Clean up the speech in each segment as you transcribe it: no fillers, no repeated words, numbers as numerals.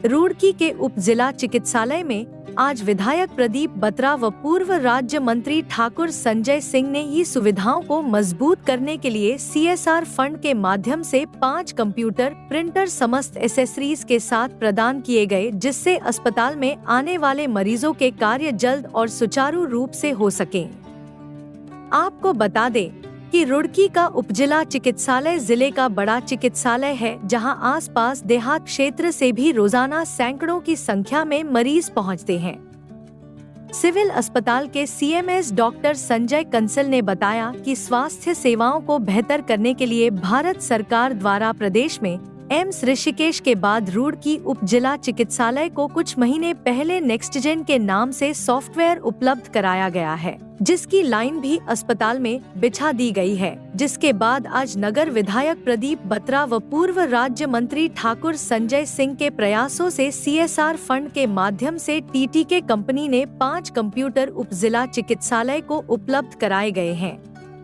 रुड़की के उप जिला चिकित्सालय में आज विधायक प्रदीप बत्रा व पूर्व राज्य मंत्री ठाकुर संजय सिंह ने ही सुविधाओं को मजबूत करने के लिए CSR फंड के माध्यम से 5 कंप्यूटर प्रिंटर समस्त एसेसरीज के साथ प्रदान किए गए, जिससे अस्पताल में आने वाले मरीजों के कार्य जल्द और सुचारू रूप से हो सके। आपको बता दें कि रुड़की का उपजिला चिकित्सालय जिले का बड़ा चिकित्सालय है, जहां आसपास देहात क्षेत्र से भी रोजाना सैकड़ों की संख्या में मरीज पहुंचते हैं। सिविल अस्पताल के CMS डॉक्टर संजय कंसल ने बताया कि स्वास्थ्य सेवाओं को बेहतर करने के लिए भारत सरकार द्वारा प्रदेश में एम्स ऋषिकेश के बाद रुड़की उप जिला चिकित्सालय को कुछ महीने पहले नेक्स्टजेन के नाम से सॉफ्टवेयर उपलब्ध कराया गया है, जिसकी लाइन भी अस्पताल में बिछा दी गई है। जिसके बाद आज नगर विधायक प्रदीप बत्रा व पूर्व राज्य मंत्री ठाकुर संजय सिंह के प्रयासों से CSR फंड के माध्यम से TTK कंपनी ने 5 कंप्यूटर उप जिला चिकित्सालय को उपलब्ध कराए गए हैं।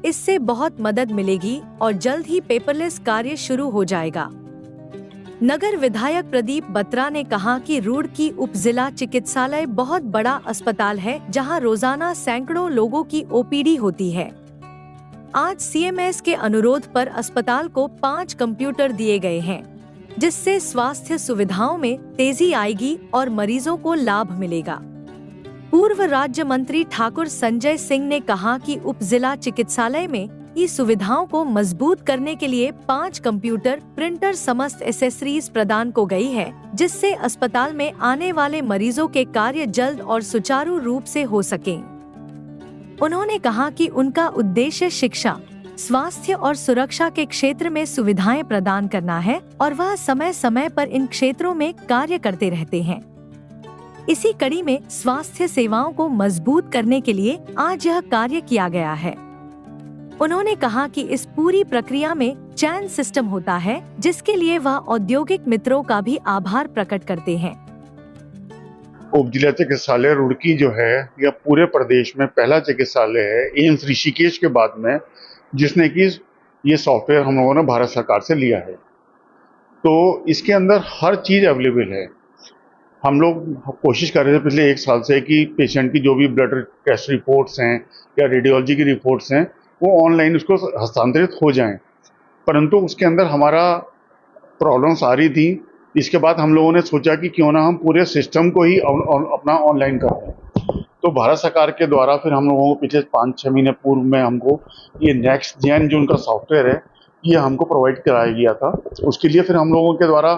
इससे बहुत मदद मिलेगी और जल्द ही पेपरलेस कार्य शुरू हो जाएगा। नगर विधायक प्रदीप बत्रा ने कहा कि रुड़की उप जिला चिकित्सालय बहुत बड़ा अस्पताल है, जहां रोजाना सैकड़ों लोगों की OPD होती है। आज CMS के अनुरोध पर अस्पताल को 5 कंप्यूटर दिए गए हैं, जिससे स्वास्थ्य सुविधाओं में तेजी आएगी और मरीजों को लाभ मिलेगा। पूर्व राज्य मंत्री ठाकुर संजय सिंह ने कहा कि उप जिला चिकित्सालय में इस सुविधाओं को मजबूत करने के लिए 5 कंप्यूटर प्रिंटर समस्त एसेसरीज प्रदान को गई है, जिससे अस्पताल में आने वाले मरीजों के कार्य जल्द और सुचारू रूप से हो सके। उन्होंने कहा कि उनका उद्देश्य शिक्षा, स्वास्थ्य और सुरक्षा के क्षेत्र में सुविधाएं प्रदान करना है और वह समय समय पर इन क्षेत्रों में कार्य करते रहते हैं। इसी कड़ी में स्वास्थ्य सेवाओं को मजबूत करने के लिए आज यह कार्य किया गया है। उन्होंने कहा कि इस पूरी प्रक्रिया में चैन सिस्टम होता है, जिसके लिए वह औद्योगिक मित्रों का भी आभार प्रकट करते हैं। उप जिला चिकित्सालय रुड़की जो है यह पूरे प्रदेश में पहला चिकित्सालय है एम्स ऋषिकेश के बाद में, जिसने कि ये सॉफ्टवेयर हम लोगों ने भारत सरकार से लिया है। तो इसके अंदर हर चीज़ अवेलेबल है। हम लोग कोशिश कर रहे थे पिछले 1 साल से कि पेशेंट की जो भी ब्लड टेस्ट रिपोर्ट्स हैं या रेडियोलॉजी की रिपोर्ट्स हैं वो ऑनलाइन उसको हस्तांतरित हो जाएं, परंतु उसके अंदर हमारा प्रॉब्लम्स आ रही थी। इसके बाद हम लोगों ने सोचा कि क्यों ना हम पूरे सिस्टम को ही अपना ऑनलाइन कर दें। तो भारत सरकार के द्वारा फिर हम लोगों को पिछले 5-6 महीने पूर्व में हमको ये नेक्स्टजेन जो उनका सॉफ्टवेयर है ये हमको प्रोवाइड कराया गया था। उसके लिए फिर हम लोगों के द्वारा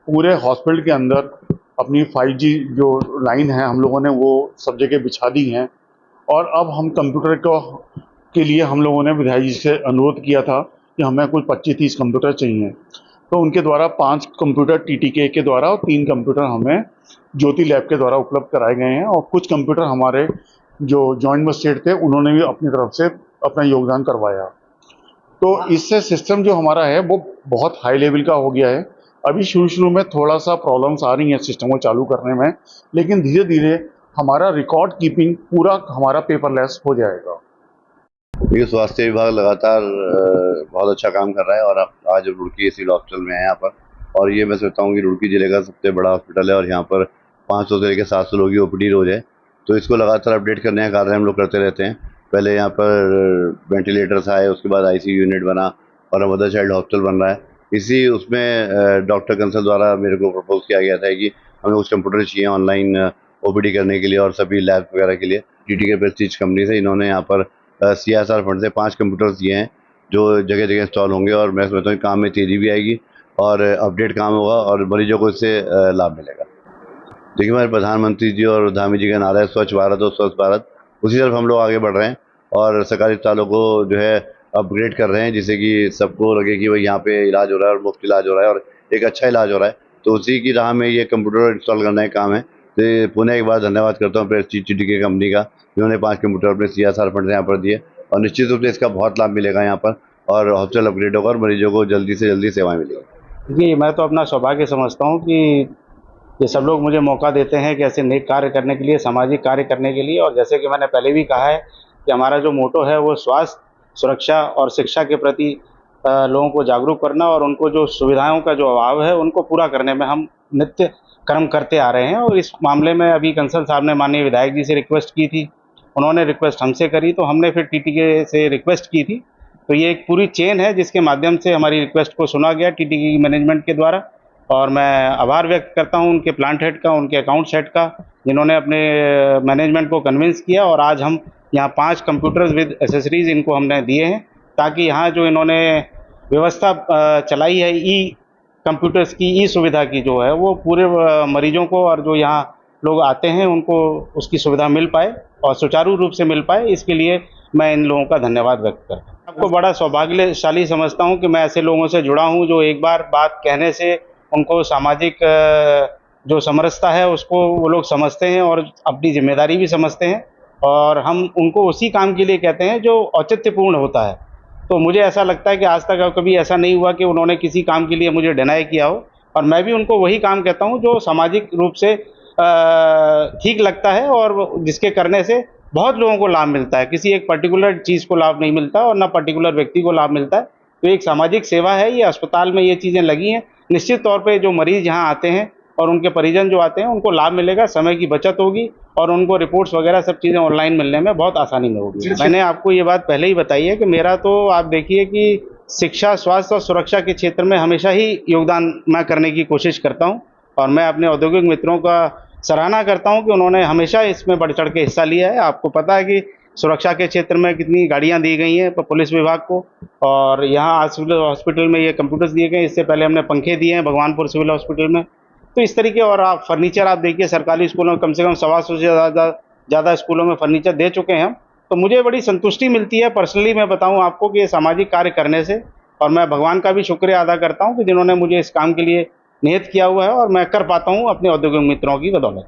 पूरे हॉस्पिटल के अंदर अपनी 5G जो लाइन है हम लोगों ने वो सब जगह बिछा दी हैं। और अब हम कंप्यूटर के लिए हम लोगों ने विधायक जी से अनुरोध किया था कि हमें कुछ 25-30 कंप्यूटर चाहिए। तो उनके द्वारा 5 कंप्यूटर TTK के द्वारा और 3 कंप्यूटर हमें ज्योति लैब के द्वारा उपलब्ध कराए गए हैं। और कुछ कंप्यूटर हमारे जो जॉइंट मजिस्ट्रेट थे उन्होंने भी अपनी तरफ से अपना योगदान करवाया। तो इससे सिस्टम जो हमारा है वो बहुत हाई लेवल का हो गया है। अभी शुरू में थोड़ा सा प्रॉब्लम्स आ रही हैं सिस्टम को चालू करने में, लेकिन धीरे धीरे हमारा रिकॉर्ड कीपिंग पूरा हमारा पेपरलेस हो जाएगा। ये स्वास्थ्य विभाग लगातार बहुत अच्छा काम कर रहा है और आज रुड़की सिविल हॉस्पिटल में है यहाँ पर। और ये मैं सोचता हूँ कि रुड़की जिले का सबसे बड़ा हॉस्पिटल है और यहाँ पर 500 से लेकर 700 लोगों की OPD रोज है। तो इसको लगातार अपडेट करने का कार्य हम लोग करते रहते हैं। पहले यहाँ पर वेंटिलेटर्स आए, उसके बाद ICU यूनिट बना और मदर चाइल्ड हॉस्पिटल बन रहा है। इसी उसमें डॉक्टर कंसल द्वारा मेरे को प्रपोज किया गया था कि हमें कुछ कंप्यूटर चाहिए ऑनलाइन OPD करने के लिए और सभी लैब वगैरह के लिए। TTK प्रेस्टीज कंपनी से इन्होंने यहाँ पर CSR फंड से 5 कंप्यूटर्स दिए हैं जो जगह जगह इंस्टॉल होंगे और मैं समझता हूँ काम में तेज़ी भी आएगी और अपडेट काम होगा और मरीजों को इससे लाभ मिलेगा। देखिए हमारे प्रधानमंत्री जी और धामी जी का नारा है स्वच्छ भारत और स्वस्थ भारत, उसी तरफ हम लोग आगे बढ़ रहे हैं और सरकारी अस्पतालों को जो है अपग्रेड कर रहे हैं, जिससे कि सबको लगे कि भाई यहाँ पे इलाज हो रहा है और मुफ्त इलाज हो रहा है और एक अच्छा इलाज हो रहा है। तो उसी की राह में ये कंप्यूटर इंस्टॉल करने का काम है। तो पुनः एक बार धन्यवाद करता हूँ प्रेस्टीज TTK कंपनी का, जिन्होंने 5 कंप्यूटर अपने CSR फंड से यहाँ पर दिए और निश्चित रूप से इसका बहुत लाभ मिलेगा यहाँ पर और हॉस्पिटल अपग्रेड होगा और मरीजों को जल्दी से जल्दी सेवाएं मिलेगी। जी, मैं तो अपना सौभाग्य समझता हूँ कि ये सब लोग मुझे मौका देते हैं कि ऐसे नेक कार्य करने के लिए, सामाजिक कार्य करने के लिए। और जैसे कि मैंने पहले भी कहा है कि हमारा जो मोटो है वो स्वास्थ्य, सुरक्षा और शिक्षा के प्रति लोगों को जागरूक करना और उनको जो सुविधाओं का जो अभाव है उनको पूरा करने में हम नित्य कर्म करते आ रहे हैं। और इस मामले में अभी कंसल साहब ने माननीय विधायक जी से रिक्वेस्ट की थी, उन्होंने रिक्वेस्ट हमसे करी, तो हमने फिर टीटीके से रिक्वेस्ट की थी। तो ये एक पूरी चेन है जिसके माध्यम से हमारी रिक्वेस्ट को सुना गया टीटीके की मैनेजमेंट के द्वारा। और मैं आभार व्यक्त करता हूं उनके प्लांट हेड का, उनके अकाउंट्स हेड का, जिन्होंने अपने मैनेजमेंट को कन्विंस किया। और आज हम यहाँ 5 कंप्यूटर्स विद एसेसरीज इनको हमने दिए हैं, ताकि यहाँ जो इन्होंने व्यवस्था चलाई है ई कंप्यूटर्स की, ई सुविधा की जो है, वो पूरे मरीजों को और जो यहाँ लोग आते हैं उनको उसकी सुविधा मिल पाए और सुचारू रूप से मिल पाए। इसके लिए मैं इन लोगों का धन्यवाद व्यक्त करता हूँ। आपको बड़ा सौभाग्यशाली समझता हूँ कि मैं ऐसे लोगों से जुड़ा हूँ जो एक बार बात कहने से उनको सामाजिक जो समरसता है उसको वो लोग समझते हैं और अपनी जिम्मेदारी भी समझते हैं, और हम उनको उसी काम के लिए कहते हैं जो औचित्यपूर्ण होता है। तो मुझे ऐसा लगता है कि आज तक कभी ऐसा नहीं हुआ कि उन्होंने किसी काम के लिए मुझे डिनाई किया हो, और मैं भी उनको वही काम कहता हूँ जो सामाजिक रूप से ठीक लगता है और जिसके करने से बहुत लोगों को लाभ मिलता है। किसी एक पर्टिकुलर चीज़ को लाभ नहीं मिलता और ना पर्टिकुलर व्यक्ति को लाभ मिलता है। तो एक सामाजिक सेवा है, ये अस्पताल में ये चीज़ें लगी हैं। निश्चित तौर पे जो मरीज़ यहाँ आते हैं और उनके परिजन जो आते हैं उनको लाभ मिलेगा, समय की बचत होगी और उनको रिपोर्ट्स वगैरह सब चीज़ें ऑनलाइन मिलने में बहुत आसानी में होगी। मैंने आपको ये बात पहले ही बताई है कि मेरा तो आप देखिए कि शिक्षा, स्वास्थ्य और सुरक्षा के क्षेत्र में हमेशा ही योगदान मैं करने की कोशिश करता हूँ, और मैं अपने औद्योगिक मित्रों का सराहना करता हूँ कि उन्होंने हमेशा इसमें बढ़ चढ़ के हिस्सा लिया है। आपको पता है कि सुरक्षा के क्षेत्र में कितनी गाड़ियाँ दी गई हैं पुलिस विभाग को, और यहाँ सिविल हॉस्पिटल में ये कंप्यूटर्स दिए गए। इससे पहले हमने पंखे दिए हैं भगवानपुर सिविल हॉस्पिटल में। तो इस तरीके, और आप फर्नीचर आप देखिए सरकारी स्कूलों में कम से कम 125 से ज़्यादा स्कूलों में फर्नीचर दे चुके हैं हम। तो मुझे बड़ी संतुष्टि मिलती है पर्सनली, मैं बताऊं आपको, कि ये सामाजिक कार्य करने से। और मैं भगवान का भी शुक्रिया अदा करता हूं कि जिन्होंने मुझे इस काम के लिए नियत किया हुआ है और मैं कर पाता हूं अपने औद्योगिक मित्रों की बदौलत।